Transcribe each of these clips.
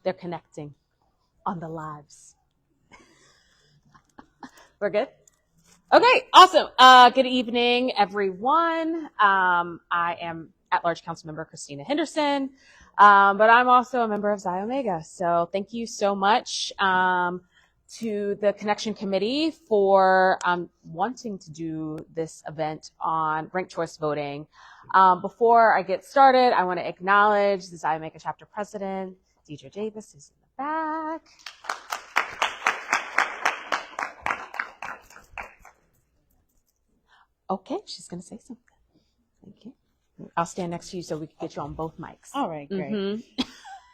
they're connecting on the lives. We're good? Okay, awesome. Good evening, everyone. I am at-large Councilmember Christina Henderson, but I'm also a member of Xi Omega. So thank you so much to the Connection Committee for wanting to do this event on ranked choice voting. Before I get started, I want to acknowledge the Xi Omega chapter president, Deidre Davis, who's in the back. Okay, she's going to say something. Thank you. I'll stand next to you so we can get you on both mics. All right, great. Mm-hmm.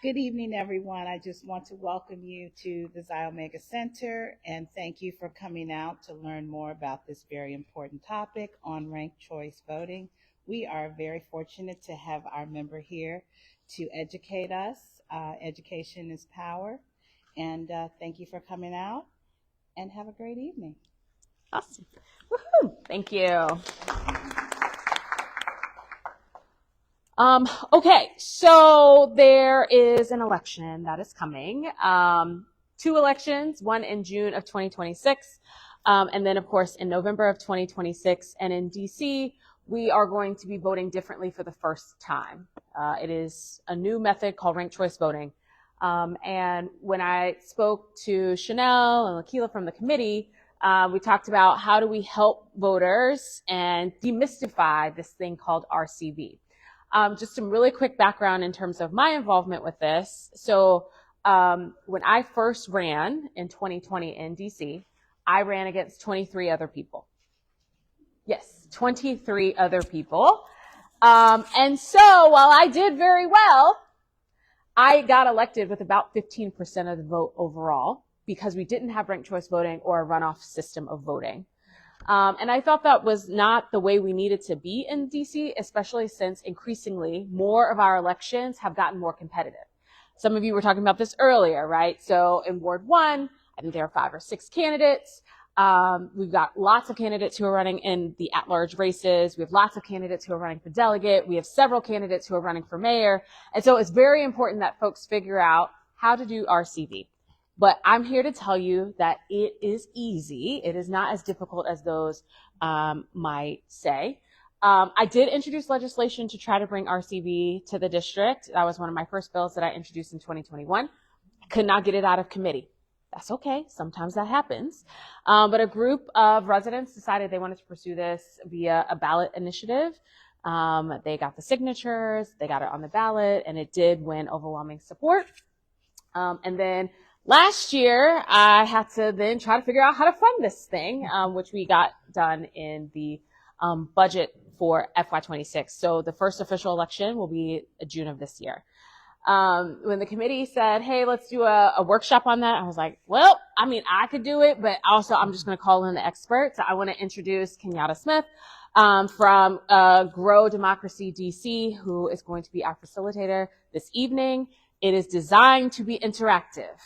Good evening, everyone. I just want to welcome you to the Xi Omega Center and thank you for coming out to learn more about this very important topic on ranked choice voting. We are very fortunate to have our member here to educate us. Education is power. And thank you for coming out and have a great evening. Awesome. Woohoo! Thank you. Okay, so there is an election that is coming. 2 elections, one in June of 2026, and then of course in November of 2026. And in DC, we are going to be voting differently for the first time. It is a new method called ranked choice voting. And when I spoke to Chanel and Lakila from the committee, we talked about how do we help voters and demystify this thing called RCV. Just some really quick background in terms of my involvement with this. So when I first ran in 2020 in DC, I ran against 23 other people. Yes, 23 other people. And so while I did very well, I got elected with about 15% of the vote overall, because we didn't have ranked choice voting or a runoff system of voting. And I thought that was not the way we needed to be in DC, especially since increasingly more of our elections have gotten more competitive. Some of you were talking about this earlier, right? So in Ward 1, I think there are 5 or 6 candidates. We've got lots of candidates who are running in the at-large races. We have lots of candidates who are running for delegate. We have several candidates who are running for mayor. And so it's very important that folks figure out how to do RCV. But I'm here to tell you that it is easy. It is not as difficult as those might say. I did introduce legislation to try to bring RCV to the district. That was one of my first bills that I introduced in 2021. I could not get it out of committee. That's okay. Sometimes that happens. But a group of residents decided they wanted to pursue this via a ballot initiative. They got the signatures, they got it on the ballot, and it did win overwhelming support. And then last year, I had to then try to figure out how to fund this thing, which we got done in the budget for FY26. So the first official election will be June of this year. When the committee said, hey, let's do a workshop on that, I was like, well, I mean, I could do it, but also I'm just going to call in the experts. I want to introduce Kenyatta Smith from Grow Democracy DC, who is going to be our facilitator this evening. It is designed to be interactive.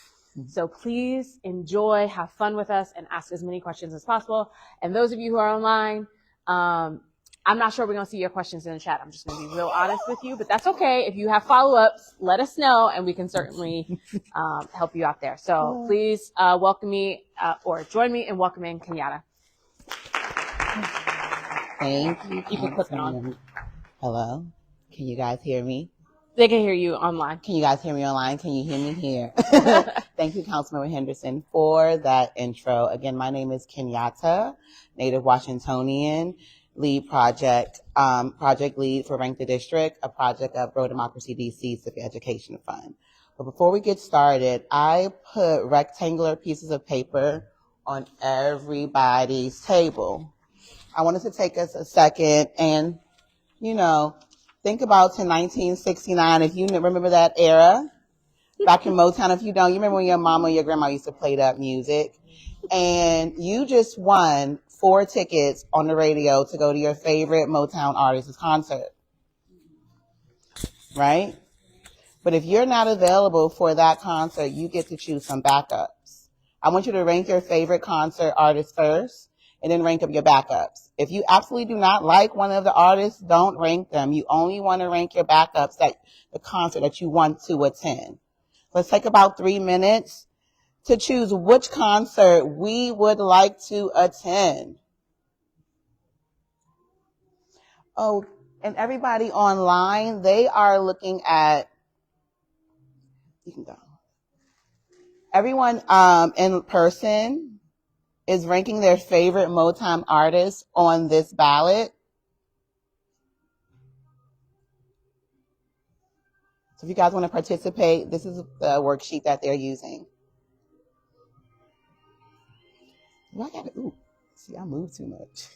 So please enjoy, have fun with us, and ask as many questions as possible. And those of you who are online, I'm not sure we're going to see your questions in the chat. I'm just going to be real honest with you, but that's okay. If you have follow-ups, let us know, and we can certainly help you out there. So please welcome me or join me in welcoming Kenyatta. Thank you. You can click it on. Hello. Can you guys hear me? They can hear you online. Can you guys hear me online? Can you hear me here? Thank you, Councilmember Henderson, for that intro. Again, my name is Kenyatta, native Washingtonian, project lead for Rank the District, a project of Grow Democracy DC Civic Education Fund. But before we get started, I put rectangular pieces of paper on everybody's table. I wanted to take us a second and, think about to 1969, if you remember that era, back in Motown. If you don't, you remember when your mama or your grandma used to play that music, and you just won 4 tickets on the radio to go to your favorite Motown artist's concert, right? But if you're not available for that concert, you get to choose some backups. I want you to rank your favorite concert artist first, and then rank up your backups. If you absolutely do not like one of the artists, don't rank them. You only want to rank your backups at the concert that you want to attend. Let's take about 3 minutes to choose which concert we would like to attend. Oh, and everybody online, they are looking at, you can go. Everyone in person is ranking their favorite Motown artists on this ballot. So if you guys want to participate, this is the worksheet that they're using. Well, see, I move too much.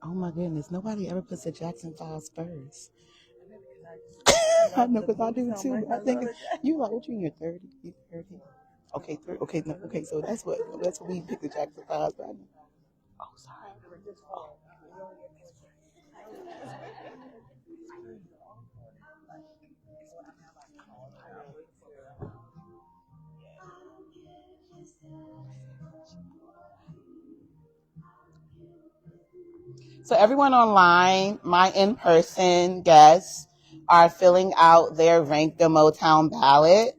Oh my goodness, nobody ever puts the Jackson 5 first. I know, because I do too. I think you like, what you in your 30? You 30? Okay, okay, so that's what we pick the Jackson 5. Oh, sorry. Oh. So everyone online, my in-person guests are filling out their Rank the Motown ballot.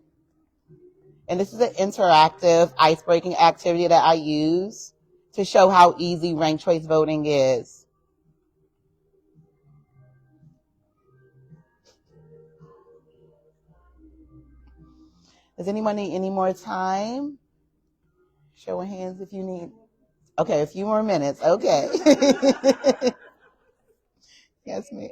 And this is an interactive, ice-breaking activity that I use to show how easy ranked choice voting is. Does anyone need any more time? Show of hands if you need. Okay, a few more minutes. Okay. Yes, ma'am.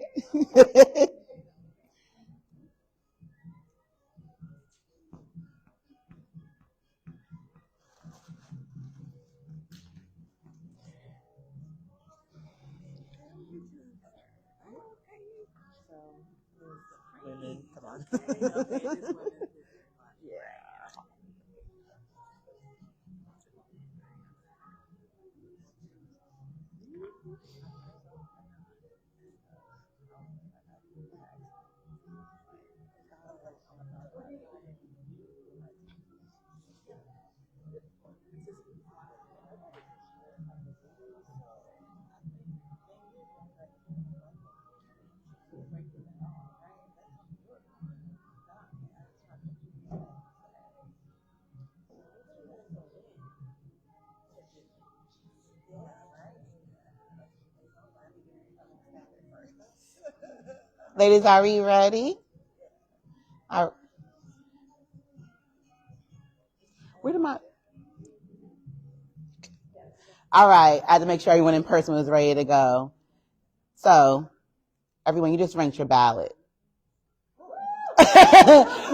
Come on. Ladies, are we ready? Where am I? All right, I had to make sure everyone in person was ready to go. So, everyone, you just ranked your ballot.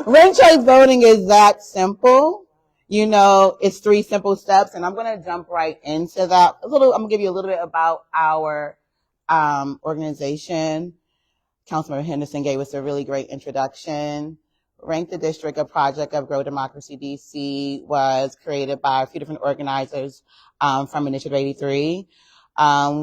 Ranked choice voting is that simple. You know, it's 3 simple steps, and I'm going to jump right into that. I'm going to give you a little bit about our organization. Councilmember Henderson gave us a really great introduction. Rank the District, a project of Grow Democracy DC, was created by a few different organizers from Initiative 83.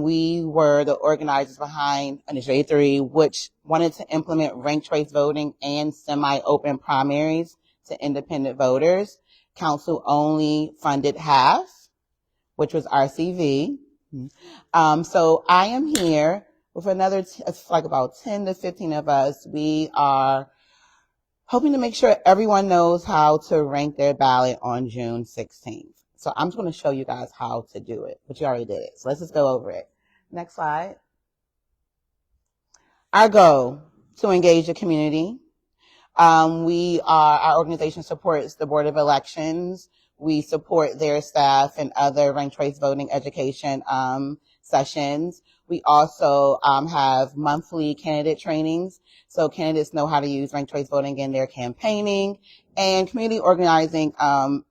We were the organizers behind Initiative 83, which wanted to implement ranked choice voting and semi-open primaries to independent voters. Council only funded half, which was RCV. So I am here with another, it's like about 10 to 15 of us. We are hoping to make sure everyone knows how to rank their ballot on June 16th. So I'm just going to show you guys how to do it, but you already did it. So let's just go over it. Next slide. Our goal, to engage the community. Our organization supports the Board of Elections. We support their staff and other ranked choice voting education sessions. We also have monthly candidate trainings, so candidates know how to use ranked choice voting in their campaigning and community organizing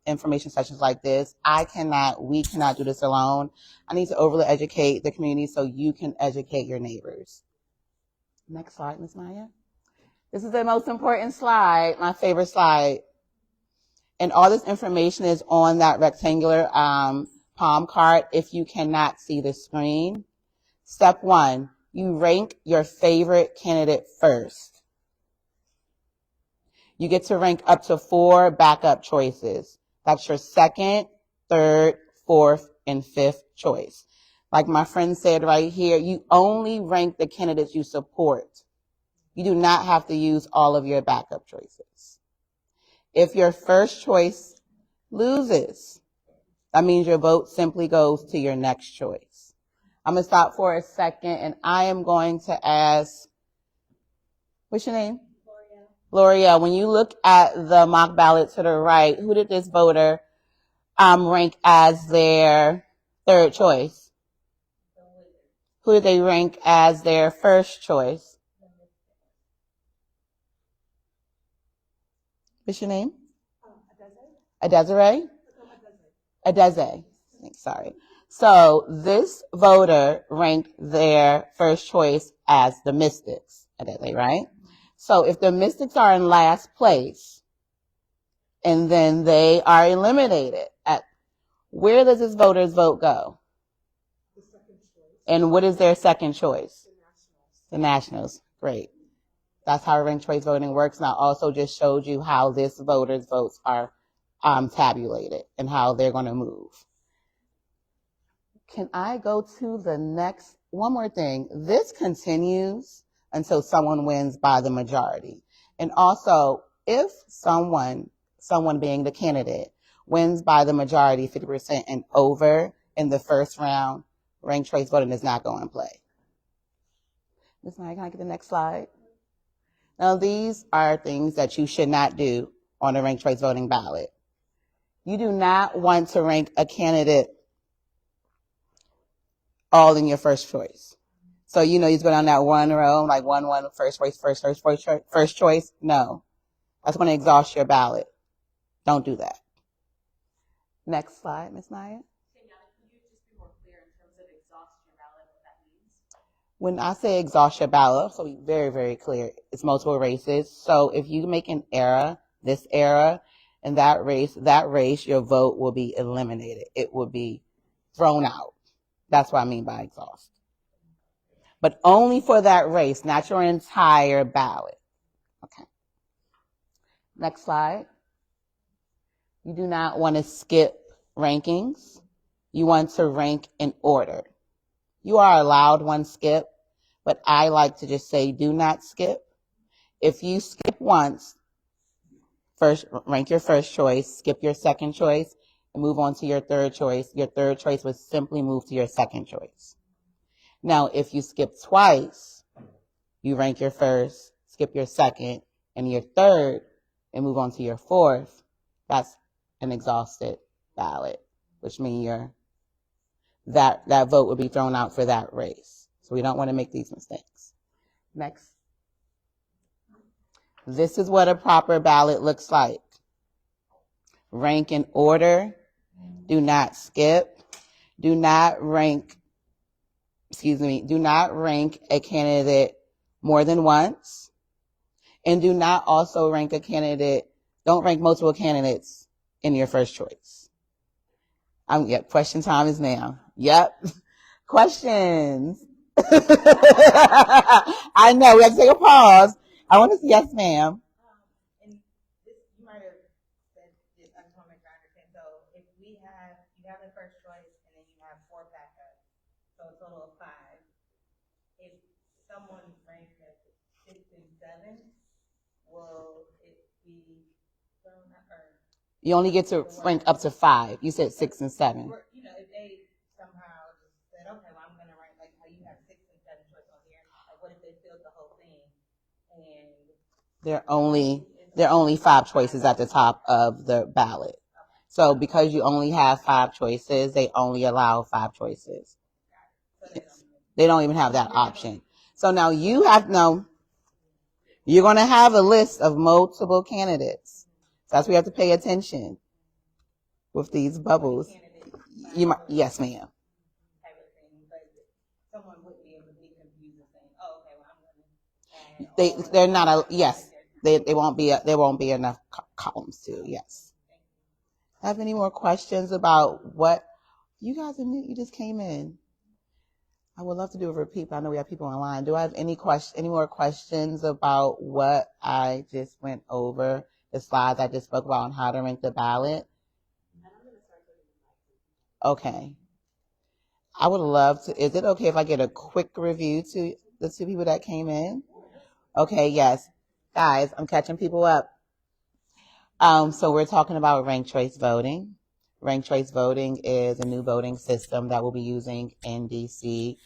information sessions like this. We cannot do this alone. I need to overly educate the community so you can educate your neighbors. Next slide, Ms. Maya. This is the most important slide, my favorite slide. And all this information is on that rectangular palm card if you cannot see the screen. Step 1, you rank your favorite candidate first. You get to rank up to 4 backup choices. That's your second, third, fourth, and fifth choice. Like my friend said right here, you only rank the candidates you support. You do not have to use all of your backup choices. If your first choice loses, that means your vote simply goes to your next choice. I'm going to stop for a second, and I am going to ask, what's your name? L'Oreal, when you look at the mock ballot to the right, who did this voter rank as their third choice? Who did they rank as their first choice? What's your name? Adesiree? Adeze. Sorry. So this voter ranked their first choice as the Mystics. Adeze, right? So if the Mystics are in last place, and then they are eliminated, where does this voter's vote go? The second choice. And what is their second choice? The Nationals. Great. That's how ranked choice voting works. And I also just showed you how this voter's votes are tabulated and how they're going to move. Can I go to the next? One more thing. This continues until someone wins by the majority. And also, if someone being the candidate, wins by the majority, 50% and over in the first round, ranked choice voting is not going to play. Ms. Nye, can I get the next slide? Now, these are things that you should not do on a ranked choice voting ballot. You do not want to rank a candidate all in your first choice. So, you go down that one row, like one, first choice. No. That's going to exhaust your ballot. Don't do that. Next slide, Ms. Naya. Kenyatta, can you just be more clear in terms of exhaust your ballot, what that means? When I say exhaust your ballot, so be very, very clear. It's multiple races. So if you make an error, this error, in that race, your vote will be eliminated. It will be thrown out. That's what I mean by exhaust. But only for that race, not your entire ballot. Okay. Next slide. You do not want to skip rankings. You want to rank in order. You are allowed one skip, but I like to just say do not skip. If you skip once, first rank your first choice, skip your second choice, and move on to your third choice. Your third choice would simply move to your second choice. Now, if you skip twice, you rank your first, skip your second, and your third, and move on to your fourth. That's an exhausted ballot, which means that vote would be thrown out for that race. So we don't want to make these mistakes. Next. This is what a proper ballot looks like. Rank in order. Do not skip. Do not rank a candidate more than once. And do not also rank don't rank multiple candidates in your first choice. Yep, question time is now. Yep. Questions. I know, we have to take a pause. I want to say yes, ma'am. And this, you might have said this, I just want to make sure I understand. So if you have the first choice and then you have 4 backups, so a total of 5. If someone ranks at 6 and 7, will it be thrown up or? You only get to rank up to 5. You said 6 and 7. If they somehow just said, okay, well, I'm going to rank like how you have 6 and 7 choice on here. Like, what if they filled the whole thing? And there are only 5 choices at the top of the ballot. So because you only have 5 choices, they only allow 5 choices. They don't even have that option. So now you're going to have a list of multiple candidates. So that's where you have to pay attention with these bubbles. Yes, ma'am. Someone would be able to be confused and saying, oh, okay, well, I'm going to. They're not yes. There won't be enough columns to, yes. have any more questions about what you guys are new? You just came in. I would love to do a repeat, but I know we have people online. Do I have any more questions about what I just went over, the slides I just spoke about on how to rank the ballot? Okay. I would love to. Is it okay if I get a quick review to the two people that came in? Okay, yes. Guys, I'm catching people up. So we're talking about ranked choice voting. Ranked choice voting is a new voting system that we'll be using in DC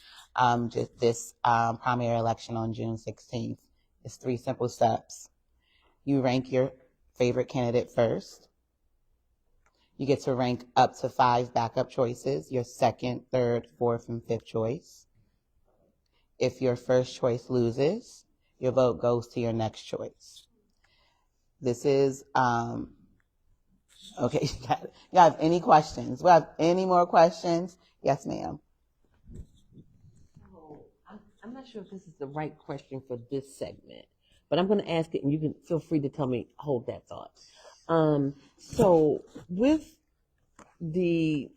just this primary election on June 16th. It's 3 simple steps. You rank your favorite candidate first. You get to rank up to 5 backup choices, your second, third, fourth, and fifth choice. If your first choice loses, your vote goes to your next choice. This is, okay, you have any questions? We have any more questions? Yes, ma'am. I'm not sure if this is the right question for this segment, but I'm going to ask it, and you can feel free to tell me, hold that thought. So with the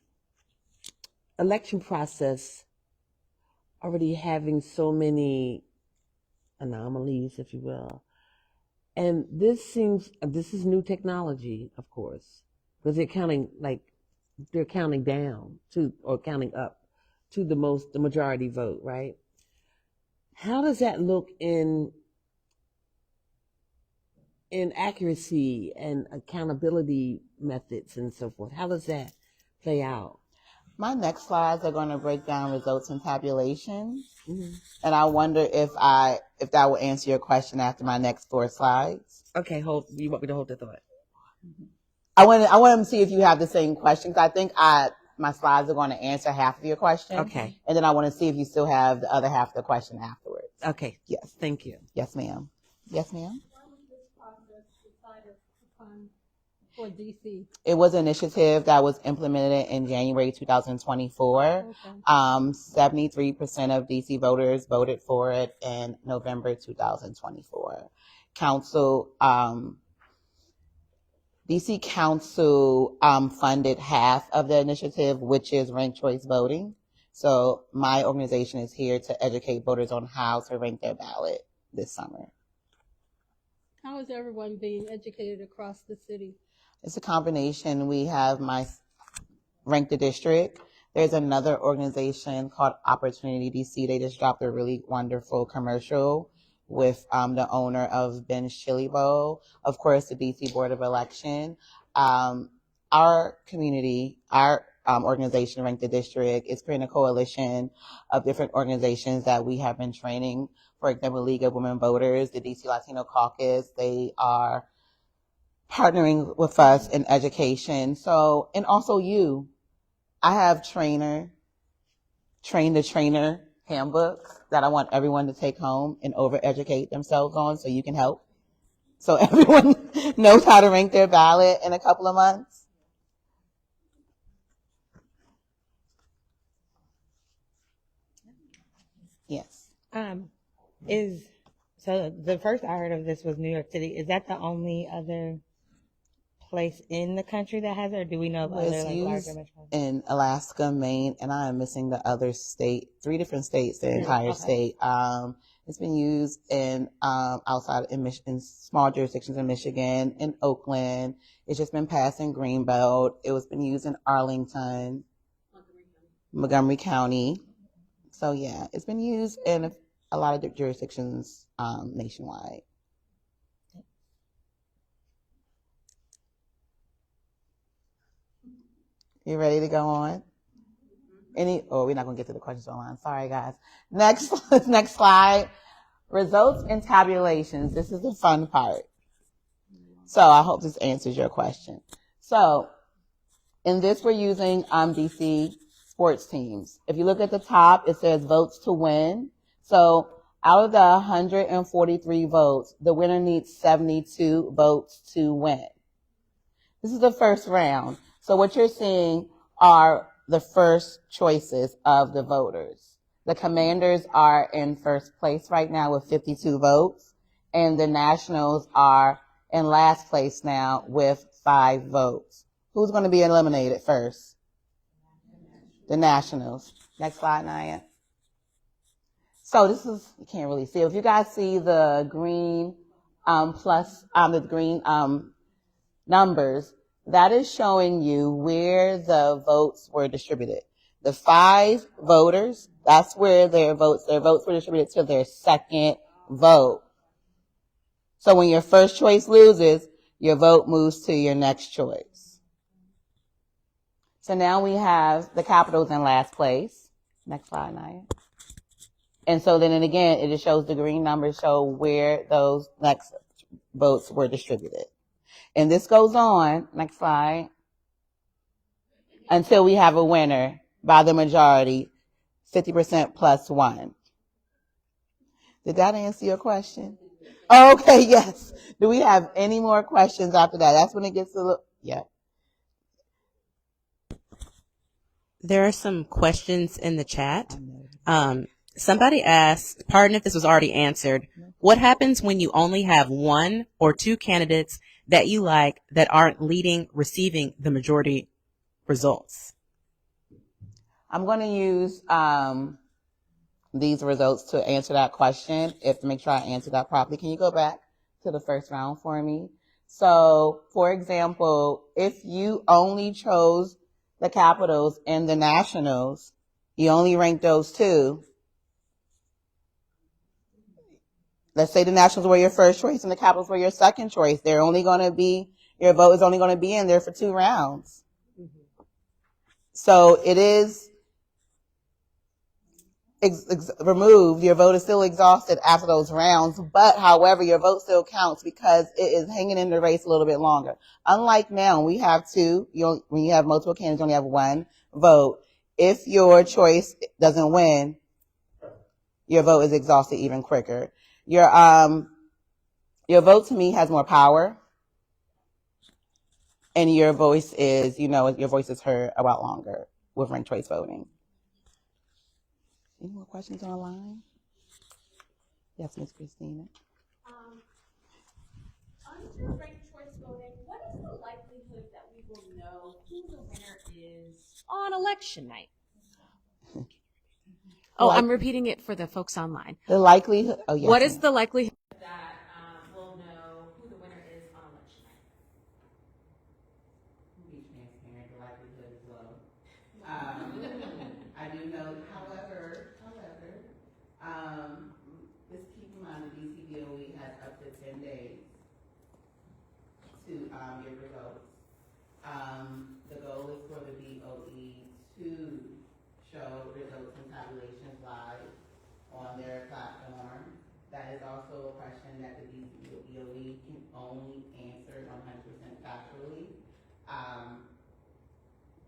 election process already having so many anomalies, if you will, and this is new technology, of course, because they're counting down to, or counting up to the majority vote, right? How does that look in accuracy and accountability methods and so forth? How does that play out? My next slides are going to break down results and tabulations. Mm-hmm. And I wonder if that will answer your question after my next 4 slides. Okay, you want me to hold the thought? I want to see if you have the same questions. I think my slides are going to answer half of your question. Okay. And then I want to see if you still have the other half of the question afterwards. Okay. Yes. Thank you. Yes, ma'am. Yes, ma'am. Why was this process decided upon for DC? It was an initiative that was implemented in January 2024. Okay. 73% of DC voters voted for it in November 2024. DC Council funded half of the initiative, which is ranked choice voting. So my organization is here to educate voters on how to rank their ballot this summer. How is everyone being educated across the city? It's a combination. We have my Rank the District. There's another organization called Opportunity DC. They just dropped a really wonderful commercial with the owner of Ben's Chili Bowl. Of course, the DC Board of Election. Our community, our organization, Rank the District, is creating a coalition of different organizations that we have been training. For example, League of Women Voters, the DC Latino Caucus, they are partnering with us in education. So, and also you. I have Train the Trainer handbooks that I want everyone to take home and over-educate themselves on so you can help. So everyone knows how to rank their ballot in a couple of months. Yes. So the first I heard of this was New York City. Is that the only other place in the country that has it, or do we know of other larger metropolises? In Alaska, Maine, and I am missing the other state, 3 different states, the entire state. It's been used in outside in small jurisdictions in Michigan, in Oakland. It's just been passed in Greenbelt. It was been used in Arlington, Montgomery County. So yeah, it's been used in a lot of jurisdictions nationwide. You ready to go on? We're not going to get to the questions online. Sorry, guys. Next slide. Results and tabulations. This is the fun part. So I hope this answers your question. So in this, we're using DC sports teams. If you look at the top, it says votes to win. So out of the 143 votes, the winner needs 72 votes to win. This is the first round. So what you're seeing are the first choices of the voters. The Commanders are in first place right now with 52 votes, and the Nationals are in last place now with 5 votes. Who's going to be eliminated first? The Nationals. Next slide, Naya. So this is, you can't really see. If you guys see the green the green numbers, that is showing you where the votes were distributed. The 5 voters, that's where their votes were distributed to their second vote. So when your first choice loses, your vote moves to your next choice. So now we have the Capitals in last place. Next slide, Naya. And so then again, it just shows the green numbers show where those next votes were distributed. And this goes on, next slide, until we have a winner by the majority, 50% plus 1. Did that answer your question? Okay, yes. Do we have any more questions after that? That's when it gets a little, yeah. There are some questions in the chat. Somebody asked, pardon if this was already answered, what happens when you only have 1 or 2 candidates that you like that aren't receiving the majority results? I'm going to use these results to answer that question, to make sure I answer that properly. Can you go back to the first round for me? So, for example, if you only chose the Capitals and the Nationals, you only ranked those 2. Let's say the Nationals were your first choice and the Capitals were your second choice. Your vote is only going to be in there for 2 rounds. So it is removed. Your vote is still exhausted after those rounds, but however, your vote still counts because it is hanging in the race a little bit longer. Unlike now, we have 2. When you have multiple candidates, you only have 1 vote. If your choice doesn't win, your vote is exhausted even quicker. Your vote to me has more power, and your voice is heard a lot longer with ranked choice voting. Any more questions online? Yes, Ms. Christina. Under ranked choice voting, what is the likelihood that we will know who the winner is on election night? I'm repeating it for the folks online. The likelihood. Oh, yes. What is the likelihood that we'll know who the winner is on election night? Be transparent. The likelihood is low. I do know, however, just keep in mind the DC DOE has up to 10 days to give results. The goal is for the DOE to show results and tabulations live on their platform. That is also a question that the DC DOE can only answer 100% factually.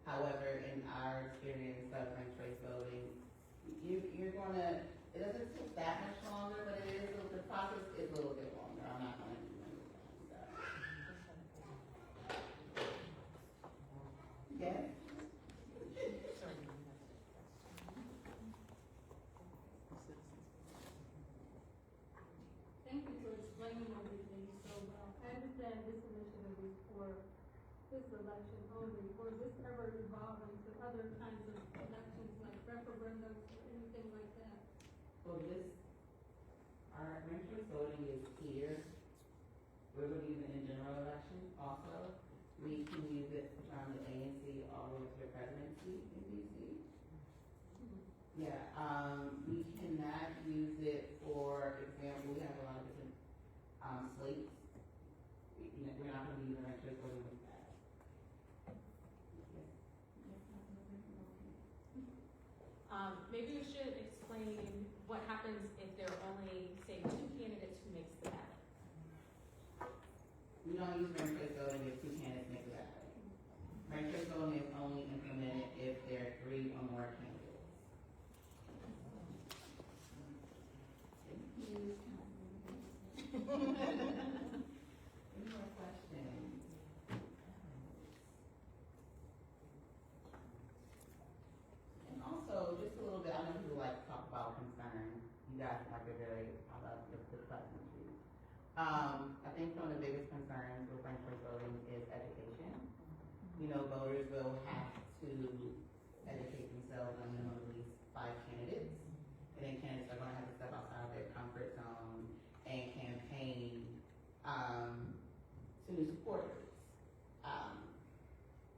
However, in our experience of ranked choice voting, it doesn't take that much longer, but the process is a little bit longer. I'm not going to do that. Yes? Thank you for explaining everything so well. I understand this initiative is for this election only, or is this ever evolving to other kinds of elections like referendums or anything like that? Well, our ranked choice voting is here. We're going to use it in general elections also. We can use it from the ANC all the way to the presidency in DC. Yeah, we cannot use it, for example, we have a lot of different slates. We're not going to be using ranked choice voting with that. Maybe we should explain what happens if there are only, say, 2 candidates who makes the ballot. We don't use ranked choice voting if 2 candidates make the ballot. Ranked choice voting is only implemented if there are 3 or more candidates. Any more questions? And also, just a little bit, I know people like to talk about concern. You guys voters will have to educate themselves on minimum at least 5 candidates. And then candidates are gonna have to step outside of their comfort zone and campaign, to new supporters.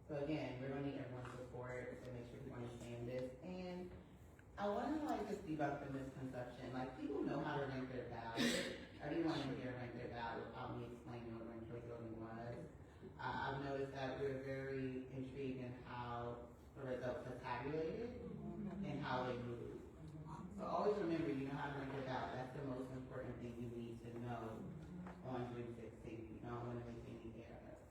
So again, we're gonna need everyone's support to make sure people understand this. And I wanna just debunk the misconception. People know how to rank their ballot. Everyone in here ranked their ballot without me explaining what ranked choice voting was. I've noticed that we're very intrigued in how the results are tabulated and how they move. So always remember, you know how to rank your ballot. That's the most important thing you need to know on June 16th. You don't want to make any errors.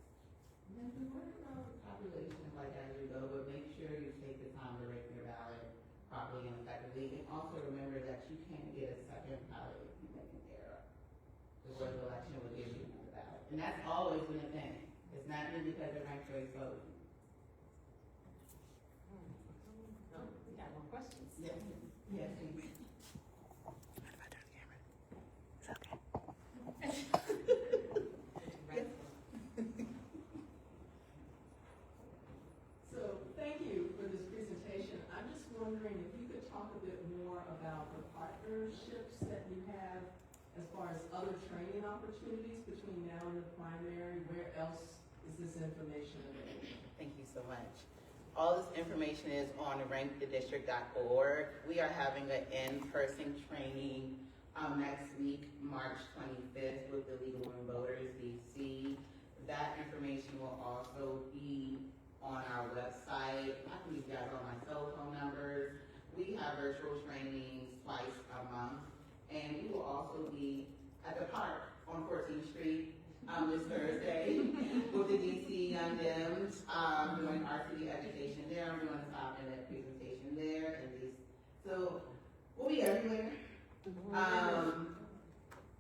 And then we worry about population as you go, but make sure you take the time to rank your ballot properly and effectively. And also remember that you can't get a second ballot if you make an error. The Board of Election will give you another ballot. And that's always been a thing. It's not just because of ranked choice voting. No, we got more questions. Yes. Yes, please. So thank you for this presentation. I'm just wondering if you could talk a bit more about the partnerships that you have as far as other training opportunities between now and the primary. Where else is this information available? Thank you so much. All this information is on rankthedistrict.org. We are having an in-person training next week, March 25th, with the Legal Women Voters DC. That information will also be on our website. I can give you guys all my cell phone numbers. We have virtual trainings twice a month, and we will also be at the park on 14th Street this Thursday with the DC Young Dems doing RCD education there. I'm doing a 5-minute presentation there, and so we'll be everywhere.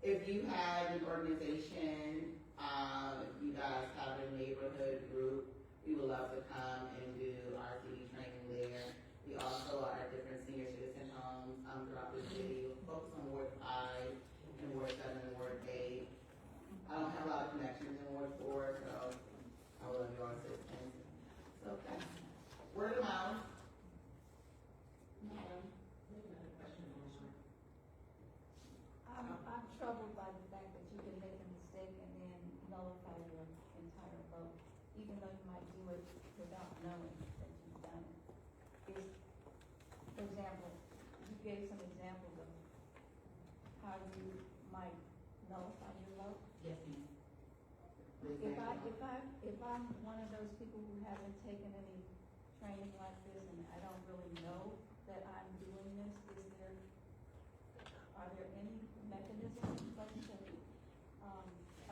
If you have an organization, if you guys have a neighborhood group, we would love to come and do RCD training there. We also are at different senior citizen homes throughout the city. We'll focus on Ward 5 and Ward 7 and Ward 8. I don't have a lot of connections in Ward 4, so I will love you all assistance. So that's word of mouth. I'm troubled by the fact that you can make a mistake and then nullify your entire vote, even though you might do it without knowing that you've done it. For example, you gave some examples of how you might nullify your vote. Yes, ma'am. If I'm one of those people who haven't taken any training like this and I don't really know that I'm doing this, are there any mechanisms in place to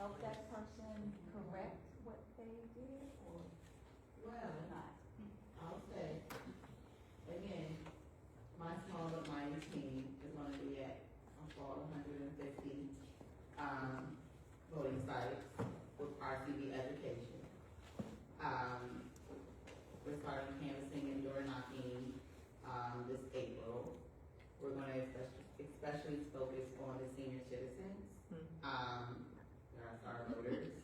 help that person correct what they did, or not? I'll say, again, my small but mighty team is going to be at all 150 voting sites with RCB education. We're starting canvassing and door knocking this April. We're going to especially focus on the senior citizens, our voters.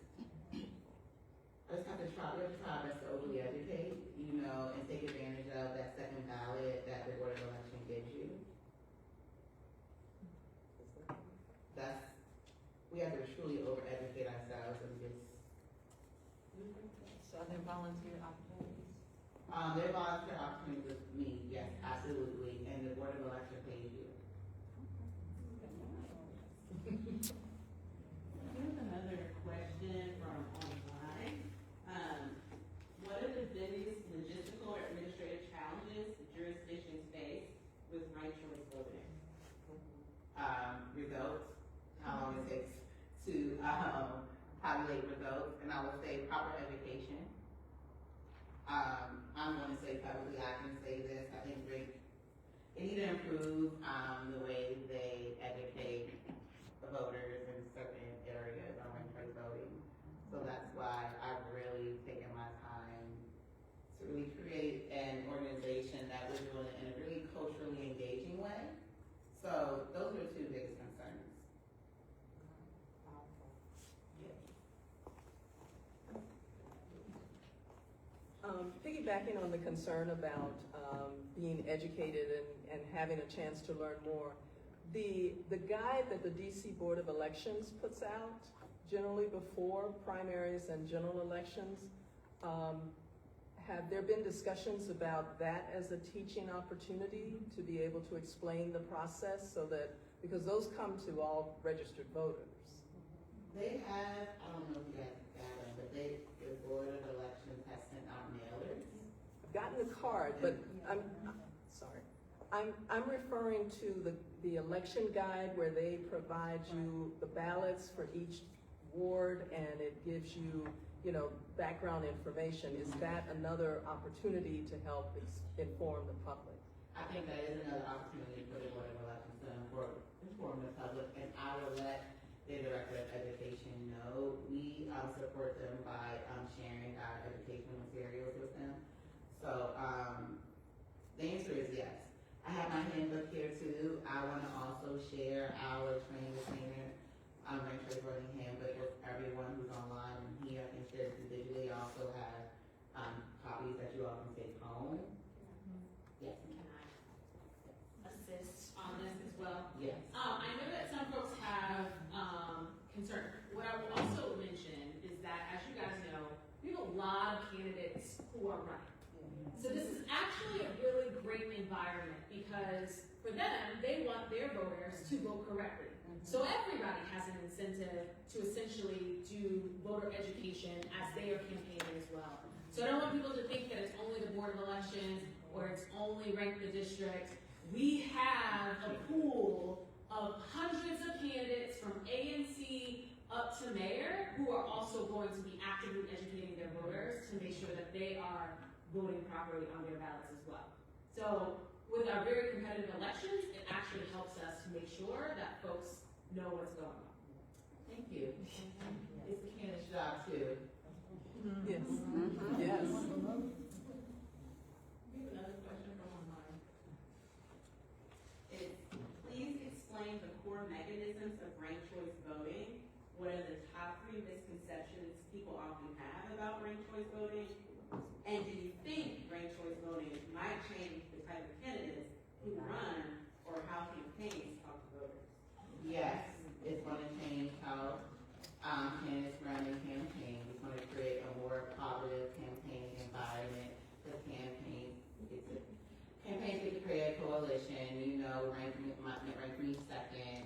I just have to try our best to overly educate, and take advantage of that second ballot that the Board of Election gives you. We have to truly over-educate ourselves and just. So are there volunteer opportunities? There are volunteer opportunities with me, yes, absolutely, and the Board of Election pays you. Here's another question from online. What are the biggest logistical or administrative challenges jurisdictions face with ranked choice voting? Results, how long it takes to tabulate results, and I would say proper education. I'm going to say publicly, I can say this, I think they need to improve the way they educate the voters in certain areas on ranked choice voting. So that's why I've really taken my time to really create an organization that was doing it in a really culturally engaging way. So those are the two biggest concerns. piggybacking on the concern about being educated and having a chance to learn more, the guide that the DC Board of Elections puts out generally before primaries and general elections, have there been discussions about that as a teaching opportunity to be able to explain the process so that, because those come to all registered voters? They have, I don't know if you guys got them, but the Board of Elections has sent out mailers. I've gotten the card, but I'm sorry. I'm referring to the election guide where they provide you the ballots for each ward and it gives you, background information. Is that another opportunity to help inform the public? I think that is another opportunity for the Board of Elections to inform the public, and I will let the Director of Education know. We support them by sharing our educational materials with them. So the answer is yes. I have my handbook here too. I want to also share our train the trainer rank choice voting handbook with everyone who's online and here. I can share it digitally. I also have copies that you all can take home. Yes. Can I assist on this as well? Yes. I know that some folks have concern. What I will also mention is that, as you guys know, we have a lot of candidates who are running. So this is actually a really great environment because for them, they want their voters to vote correctly. So everybody has an incentive to essentially do voter education as they are campaigning as well. So I don't want people to think that it's only the Board of Elections or it's only Rank the District. We have a pool of hundreds of candidates from ANC up to mayor who are also going to be actively educating their voters to make sure that they are voting properly on their ballots as well. So with our very competitive elections, it actually helps us to make sure that folks know what's going on. Thank you. It's the candidate's job too. Yes. Yes. We have another question from online. Please explain the core mechanisms of ranked choice voting. What are the top 3 misconceptions people often have about ranked choice voting? And do you think ranked choice voting might change the type of candidates who run or how campaigns talk to voters? Yes, it's going to change how candidates run and campaign. It's going to create a more positive campaign environment. The campaigns get to create a coalition. Rank me second.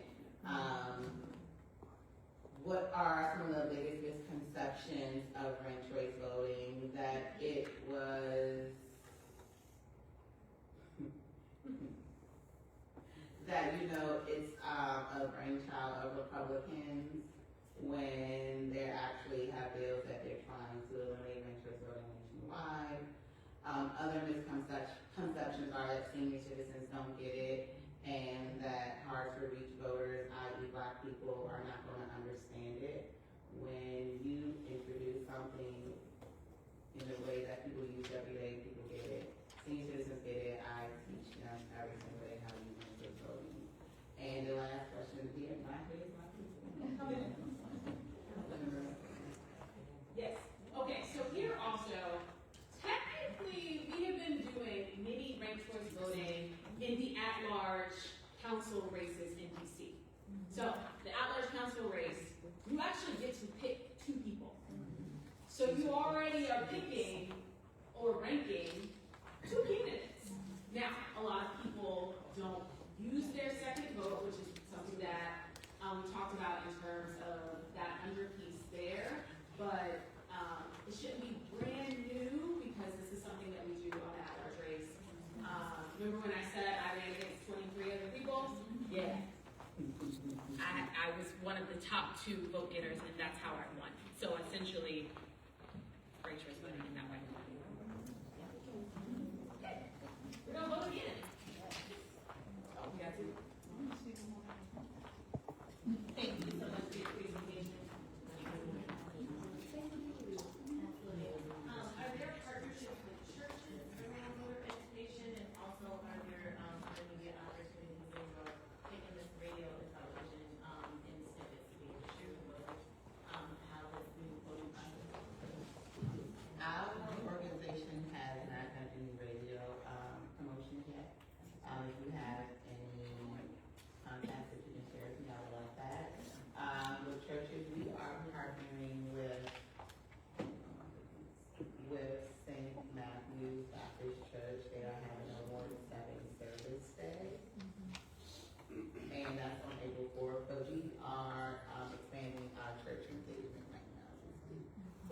What are some of the biggest misconceptions of ranked choice voting? That it was that it's a brainchild of Republicans when they actually have bills that they're trying to eliminate ranked choice voting nationwide. Other misconceptions are that senior citizens don't get it and that hard to reach voters, i.e. Black people, are not going to understand it. When you introduce something in the way that people use every day, people get it. Senior citizens get it. I teach them every single day how to use ranked choice voting. And the last question here, Black is Black people. Yes. Okay, so here also, technically, we have been doing mini ranked choice voting in the at-large council races in DC. So the at-large council race, you actually get to pick 2 people. So you already are picking or ranking 2 candidates. Now, a lot of people don't use their second vote, which is something that we talked about in terms of that under piece there, but it shouldn't be brand new because this is something that we do on the at-large race. Remember when I said I ran against 23 other people? Yeah. I was one of the top 2 vote getters, and that's how I won. So essentially, ranked choice voting in that way. Okay. We're gonna vote again. Oh, we got to. Thank you so much for your presentation. Are there partnerships with churches around voter education, and also are there other media opportunities or taking this radio and television in snippets to be able to share with voters how this new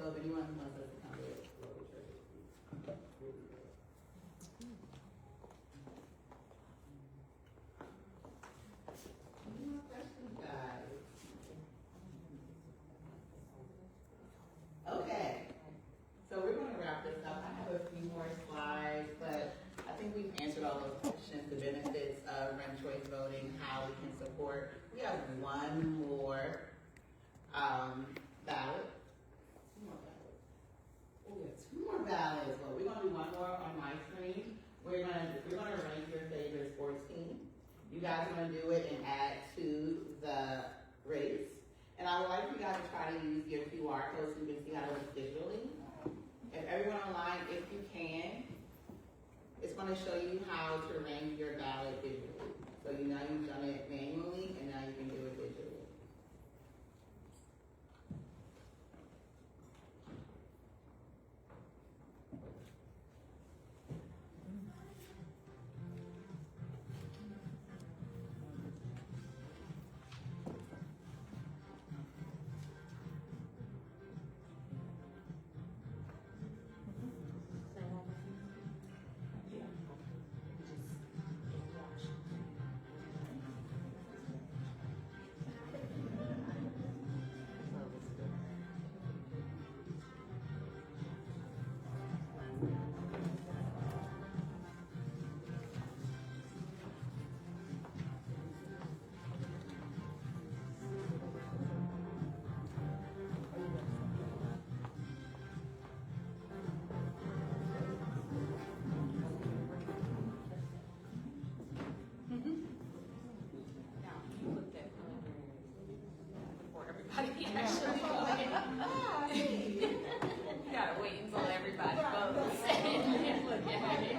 So if anyone wants us to come to it, we'll be sure to Any more questions, guys? Okay, so we're going to wrap this up. I have a few more slides, but I think we've answered all those questions, the benefits of ranked choice voting, how we can support. We have one more ballot. Oh, we have two more ballots. Well, we're gonna do one more on my screen. We're gonna rank your favorite sports team. You guys are gonna do it and add to the race. And I would like you guys to try to use your QR code so you can see how to look digitally. If everyone online, if you can, it's gonna show you how to rank your ballot digitally. So you know you've done it manually and now you can do it digitally. Everybody actually voted. You gotta wait until everybody votes and look at it.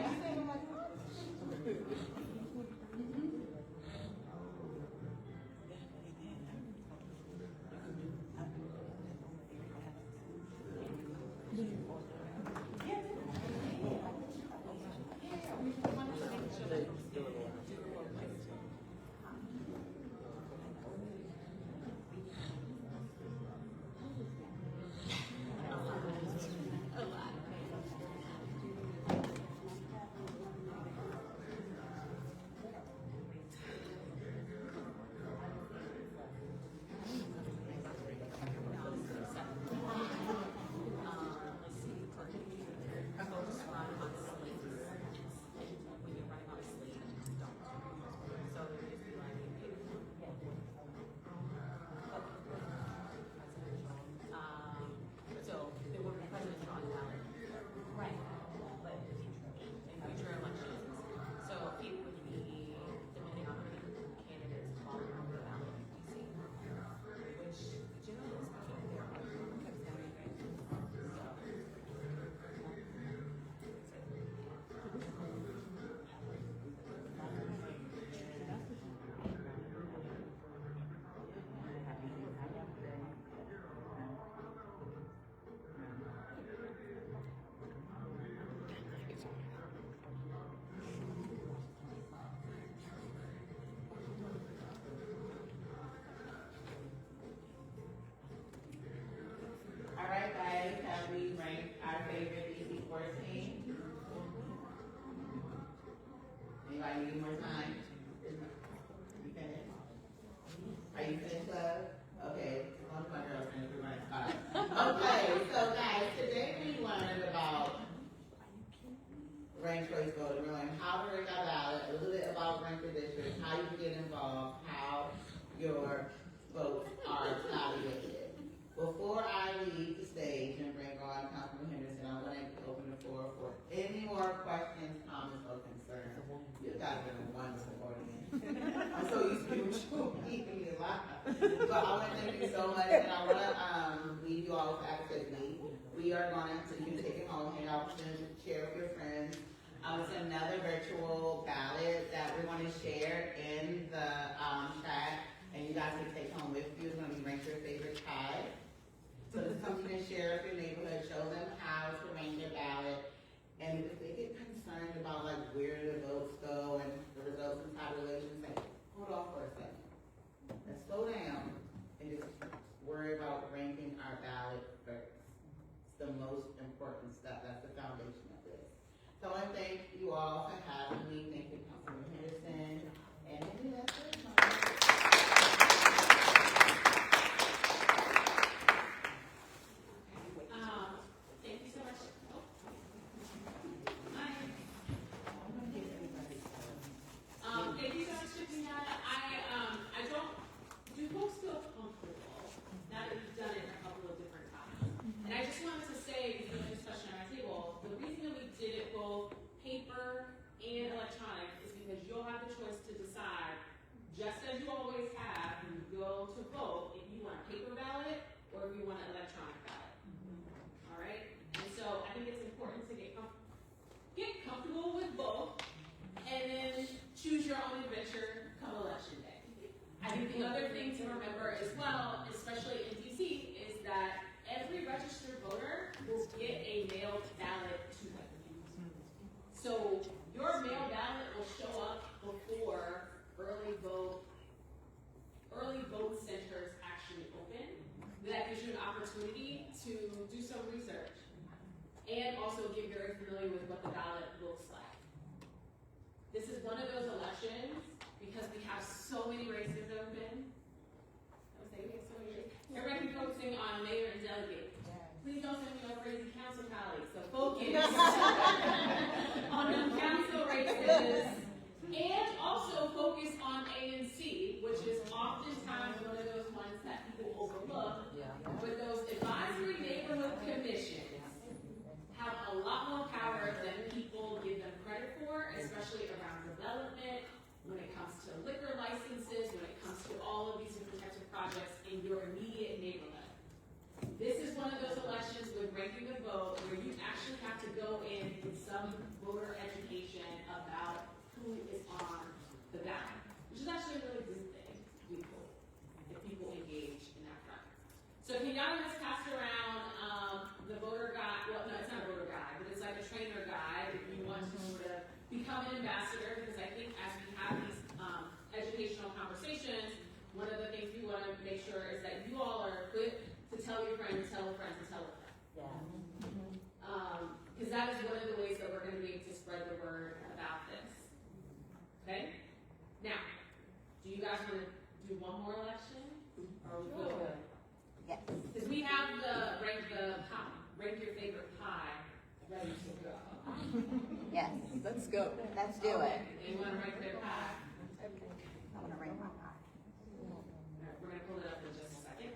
All right, guys, have we ranked our favorite DC sports team? Anybody need more time? You finished? Are you finished, love? Okay, as long as my girl's finished, we're gonna start. Okay, so guys, today we learned about ranked choice voting. We learned how to rank our ballot, a little bit about ranked districts, how you can get involved, how your votes are evaluated. Before I leave the stage and bring on Councilmember Henderson, I want to open the floor for any more questions, comments, or concerns. You guys are a wonderful audience. I'm so used to you keeping me alive. But I want to thank you so much, and I want to leave you all with activity. We are going to, you can take it home, hang out and share with your friends. It's another virtual ballot that we're going to share in the chat, and you guys can take home with you. It's going to be rank your favorite tag. So it's something to share with your neighborhood, show them how to rank your ballot. And if they get concerned about like where the votes go and the results and tabulations, say, hold on for a second. Let's slow down and just worry about ranking our ballot first. your own adventure come election day. I think the other thing to remember as well, especially in DC, is that every registered voter will get a mail ballot to them. So your mail ballot will show up before early vote centers actually open. That gives you an opportunity to do some research and also get very familiar with what the ballot looks like. This is one of those elections because we have so many races open. Everybody focusing on mayor and delegate. Please don't send me no crazy council colleagues. So focus on the council races and also focus on A and C, which is oftentimes one of those ones that people overlook. But those advisory neighborhood commissions have a lot more power than people give them credit for, especially around development, when it comes to liquor licenses, when it comes to all of these different types of projects in your immediate neighborhood. This is one of those elections with ranking the vote where you actually have to go in with some voter education about who is on the ballot, which is actually a really good thing, if people engage in that front. So Kenyatta has passed around the voter guide, well, no, it's not a voter guide, but it's like a trainer guide if you want to sort of become an ambassador, because I think as we have these educational conversations, one of the things we want to make sure is that you all are equipped to tell your friends, tell a friend, to tell a friend. Because that is one of the ways that we're going to be able to spread the word about this. Okay? Now, do you guys want to do one more election? Or we good? Yes. Because we have the rank your favorite pie ready to go. Yes. Let's go. Let's do it. You want to rank their pie? I want to rank my pie. Alright, we're going to pull it up in just a second.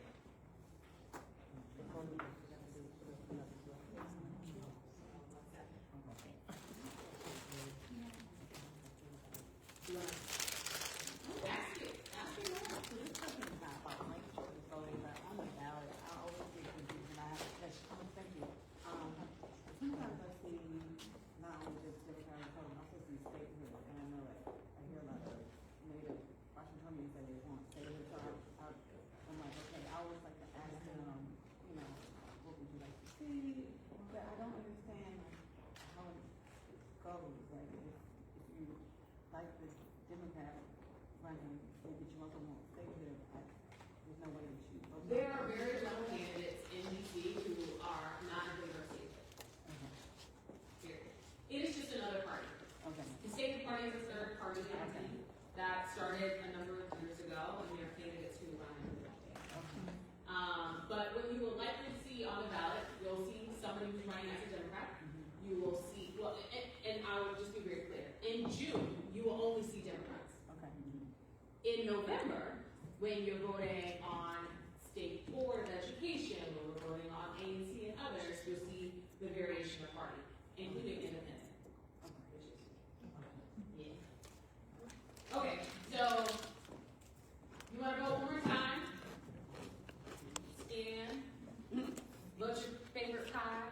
There are very young candidates in DC who are not in favor of state. Period. It is just another party. Okay. The state party is a third party entity that started a number of years ago, and there are candidates who run in the day. But what you will likely see on the ballot, you'll see somebody who's running as a Democrat. You will see, well, and I will just be very clear. In June, you will only see Democrats. Okay. In November, when you're voting on state board of education, when we're voting on ANC and others, you'll see the variation of party, including independent. Yeah. Okay, so you want to vote one more time? Stand. Vote your favorite pie.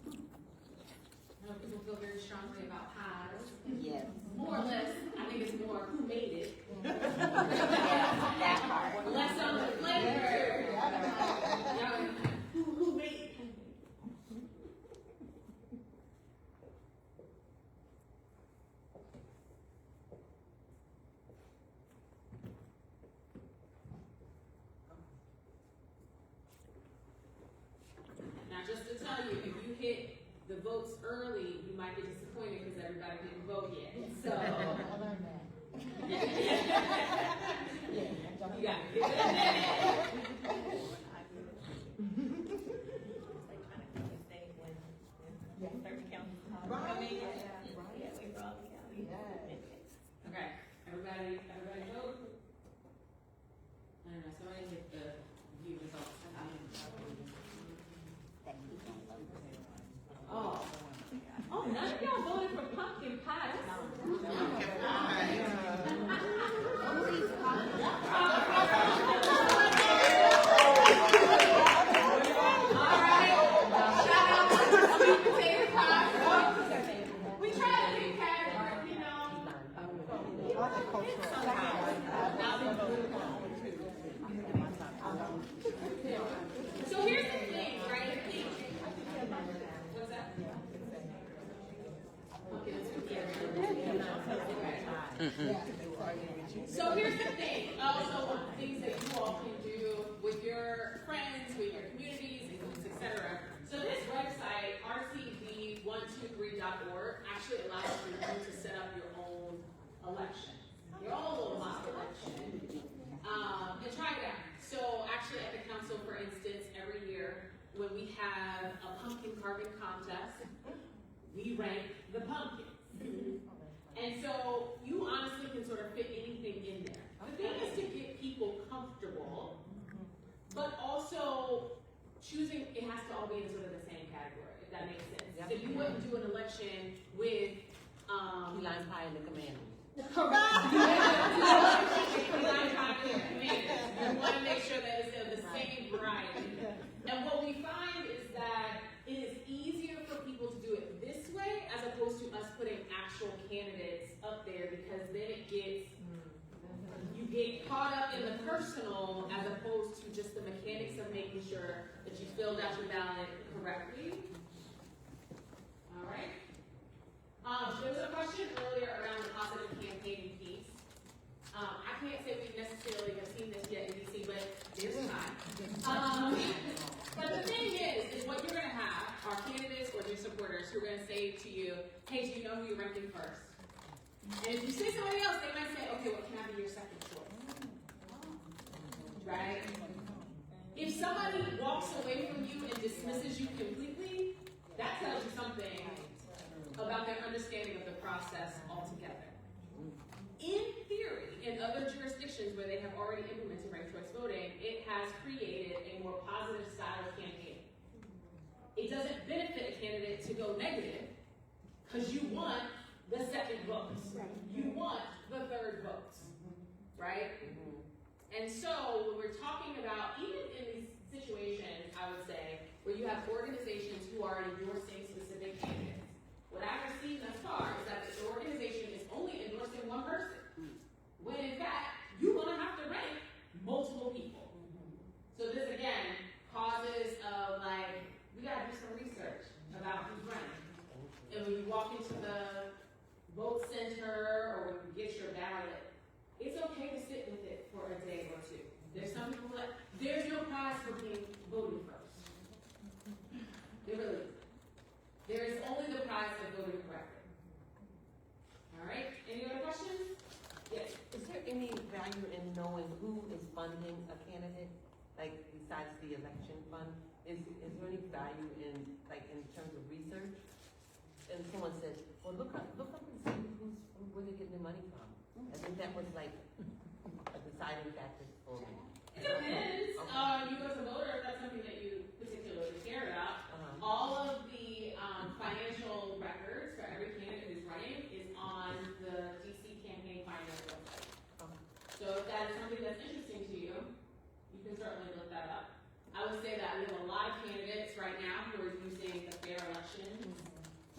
I know people feel very strongly about pies. Yes. More or less, I think it's more who made it. That part. Less on the flavor. Who made it? Now, just to tell you, if you hit the votes early, you might get disappointed because everybody didn't vote yet. So, you got it. Okay, everybody vote. I don't know, somebody hit the view results. Oh, none of y'all voted for pumpkin pie. We try to be kind, you know. So here's the thing, also one of the things that you all can do with your friends, with your communities, etc. So this website, rcv123.org, actually allows you to set up your own election, your own little mock election, and try it out. So actually at the council, for instance, every year when we have a pumpkin carving contest, we rank the pumpkins. And so you honestly can sort of fit anything in there. The thing is to get people comfortable, but also choosing, it has to all be in sort of the same category, if that makes sense. So you wouldn't do an election with Key lime pie and the commanders. correct. You want to make sure that it's of the same variety. And what we find is that it is easier for people to do it this way as opposed to us putting actual candidates up there, because then it gets, you get caught up in the personal as opposed to just the mechanics of making sure that you filled out your ballot correctly. All right. There was a question earlier around the positive campaigning piece. I can't say we necessarily have seen this yet in DC, but there's time. But the thing is what you're going to have are candidates or your supporters who are going to say to you, hey, do you know who you're ranking first? And if you say somebody else, they might say, okay, what can I be your second choice? Right? If somebody walks away from you and dismisses you completely, that tells you something about their understanding of the process altogether. In theory, in other jurisdictions where they have already implemented ranked choice voting, it has created a more positive style of campaign. It doesn't benefit a candidate to go negative because you want the second votes. You want the third votes, right? And so when we're talking about, even in these situations, I would say, where you have organizations who are endorsing specific candidates, what I've seen thus far is that the organization is only endorsing one person, when in fact, you're gonna have to rank multiple people. So this again causes of like, we gotta do some research about who's running. And when you walk into the vote center or when you get your ballot, it's okay to sit with it for a day or two. There's some people that, there's no prize for being voted first. There really isn't. There is only the prize of voting correctly. All right, any other questions? Yes. Is there any value in knowing who is funding a candidate, like besides the election fund? Is there any value in, like, in terms of research? And someone says, well, look up and see where they're getting their money from. I think that was like a deciding factor for me. It depends. You as a voter, if that's something that you particularly care about. All of the financial records for every candidate who's running is on the DC campaign finance website. So if that is something that's interesting to you, you can certainly look that up. I would say that we have a lot of candidates right now who are using the Fair Elections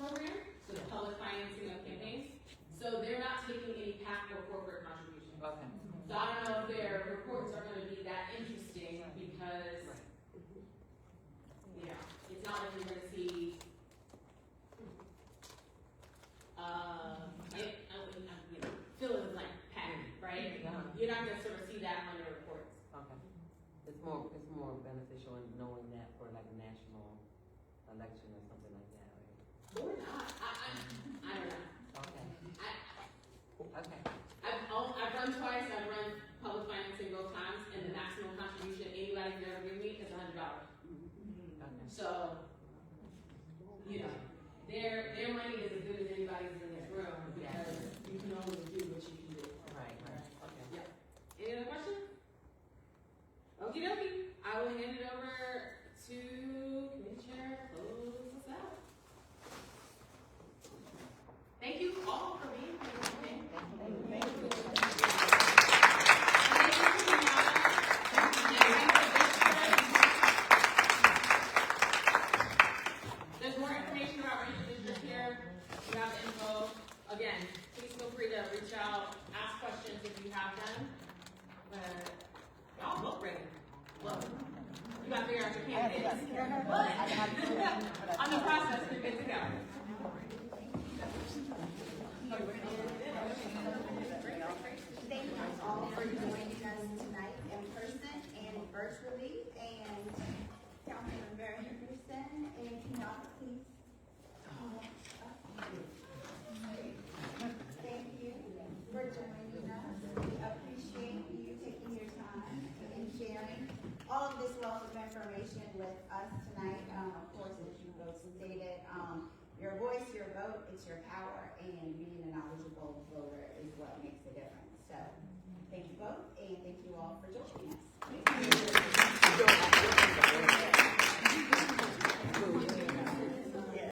program, so the public financing of campaigns. So they're not taking any PAC or corporate contributions. Okay. So I don't know if their reports are going to be that interesting because, it's not like you're going to see, fill in the blank PAC, right? You're not going to sort of see that on your reports. Okay. It's more beneficial in knowing that for like a national election or something like that, right? Or not. I don't know. Okay. Okay. I've run twice. I've run public financing both times, and the maximum contribution anybody can ever give me is $100. Okay. So, their money is as good as anybody's in this room because you can only do what you can do. Right. Okay. Yep. Any other questions? Okie dokie. I will hand it over to Committee Chair to close us out. your power and being